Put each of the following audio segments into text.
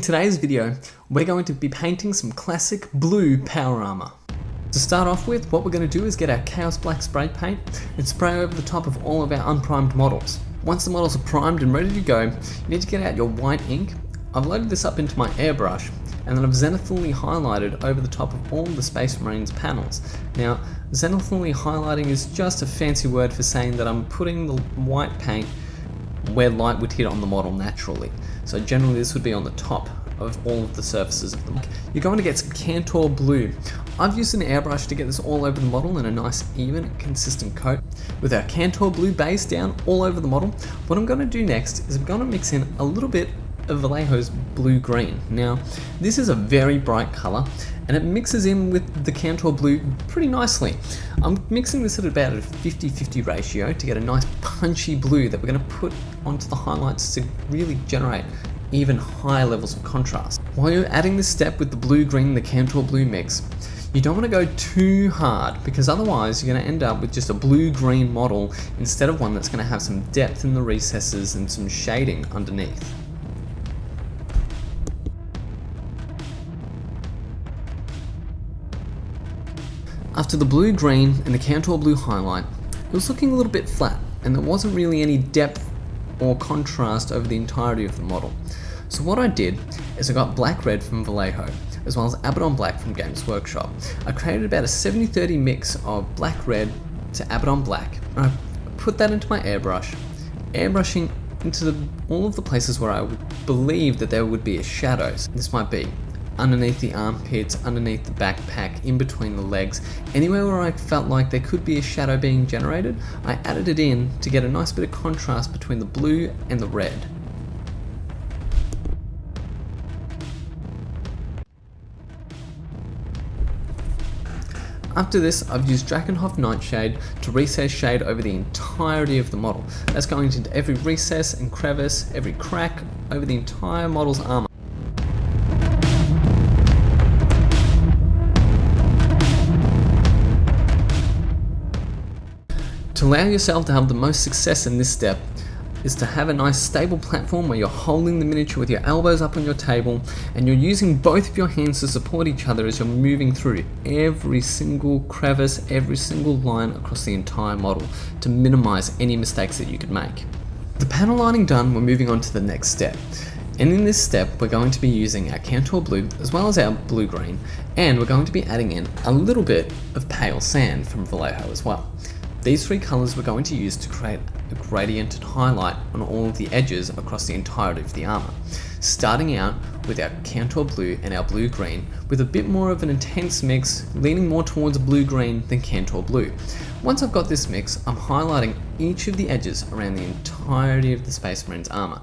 today's video, we're going to be painting some classic blue power armor. To start off with, what we're going to do is get our Chaos Black spray paint and spray over the top of all of our unprimed models. Once the models are primed and ready to go, you need to get out your white ink. I've loaded this up into my airbrush and then I've zenithally highlighted over the top of all the Space Marines panels. Now, zenithally highlighting is just a fancy word for saying that I'm putting the white paint where light would hit on the model naturally. So generally this would be on the top of all of the surfaces of them. You're going to get some Kantor blue. I've used an airbrush to get this all over the model in a nice even consistent coat. With our Kantor blue base down all over the model, what I'm going to do next is I'm going to mix in a little bit of Vallejo's blue green. Now this is a very bright color and it mixes in with the Kantor blue pretty nicely. I'm mixing this at about a 50-50 ratio to get a nice punchy blue that we're going to put onto the highlights to really generate even higher levels of contrast. While you're adding this step with the blue green and the Kantor blue mix, you don't want to go too hard because otherwise you're going to end up with just a blue-green model instead of one that's going to have some depth in the recesses and some shading underneath. After the blue-green and the Kantor blue highlight, it was looking a little bit flat and there wasn't really any depth or contrast over the entirety of the model. So what I did is I got black-red from Vallejo, as well as Abaddon Black from Games Workshop. I created about a 70-30 mix of black-red to Abaddon Black, and I put that into my airbrush, airbrushing into all of the places where I would believe that there would be shadows. This might be underneath the armpits, underneath the backpack, in between the legs. Anywhere where I felt like there could be a shadow being generated, I added it in to get a nice bit of contrast between the blue and the red. After this, I've used Drakenhof Nightshade to recess shade over the entirety of the model. That's going into every recess and crevice, every crack, over the entire model's armor. To allow yourself to have the most success in this step is to have a nice stable platform where you're holding the miniature with your elbows up on your table and you're using both of your hands to support each other as you're moving through every single crevice, every single line across the entire model to minimize any mistakes that you could make. The panel lining done, we're moving on to the next step. And in this step, we're going to be using our Kantor blue as well as our blue-green, and we're going to be adding in a little bit of pale sand from Vallejo as well. These three colours we're going to use to create a gradient and highlight on all of the edges across the entirety of the armour. Starting out with our Kantor blue and our blue-green with a bit more of an intense mix, leaning more towards blue-green than Kantor blue. Once I've got this mix, I'm highlighting each of the edges around the entirety of the Space Marines armour.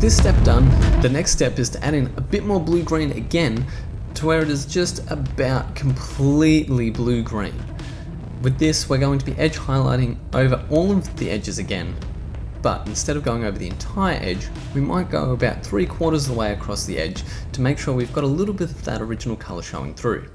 this step done, the next step is to add in a bit more blue-green again to where it is just about completely blue-green. With this, we're going to be edge highlighting over all of the edges again, but instead of going over the entire edge, we might go about 3/4 of the way across the edge to make sure we've got a little bit of that original colour showing through.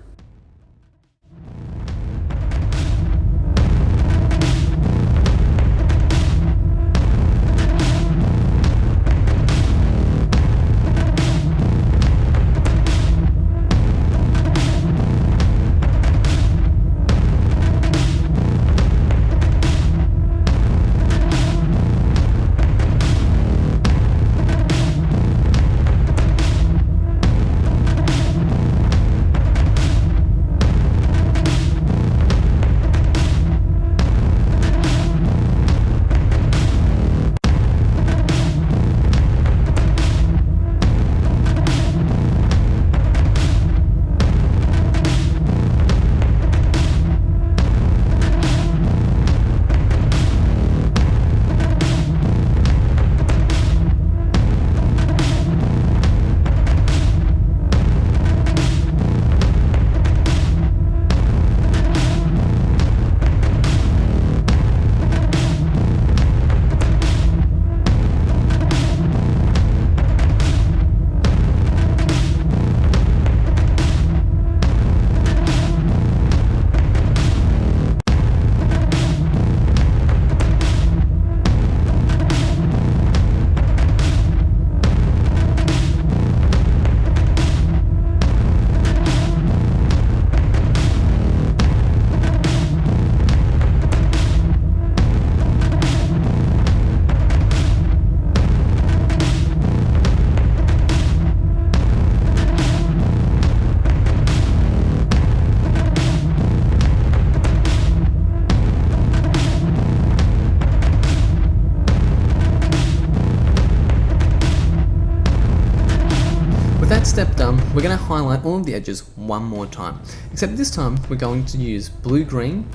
With that step done, we're going to highlight all of the edges one more time, except this time we're going to use blue-green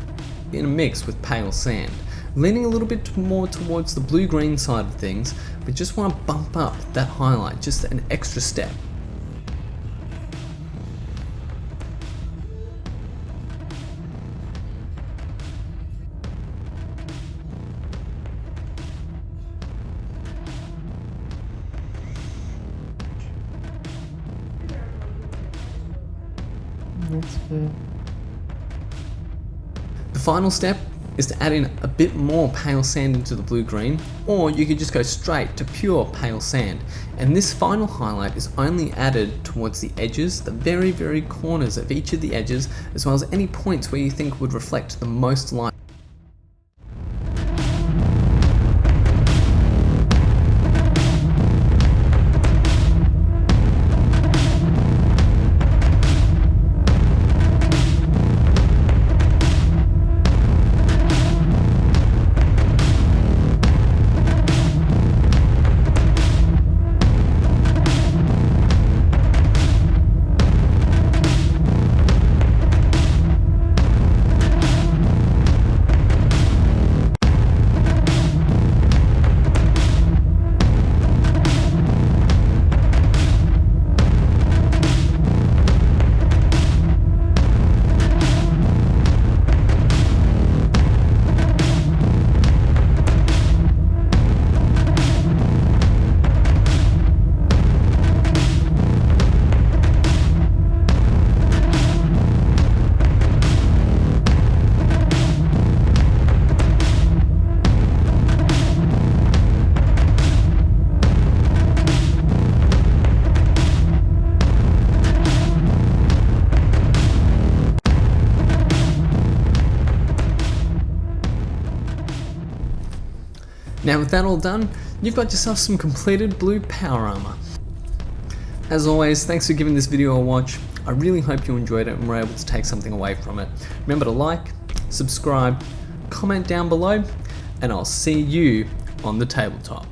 in a mix with pale sand, leaning a little bit more towards the blue-green side of things, but just want to bump up that highlight just an extra step. That's fair. The final step is to add in a bit more pale sand into the blue-green, or you could just go straight to pure pale sand. And this final highlight is only added towards the edges, the very corners of each of the edges, as well as any points where you think would reflect the most light. Now with that all done, you've got yourself some completed blue power armor. As always, thanks for giving this video a watch. I really hope you enjoyed it and were able to take something away from it. Remember to like, subscribe, comment down below, and I'll see you on the tabletop.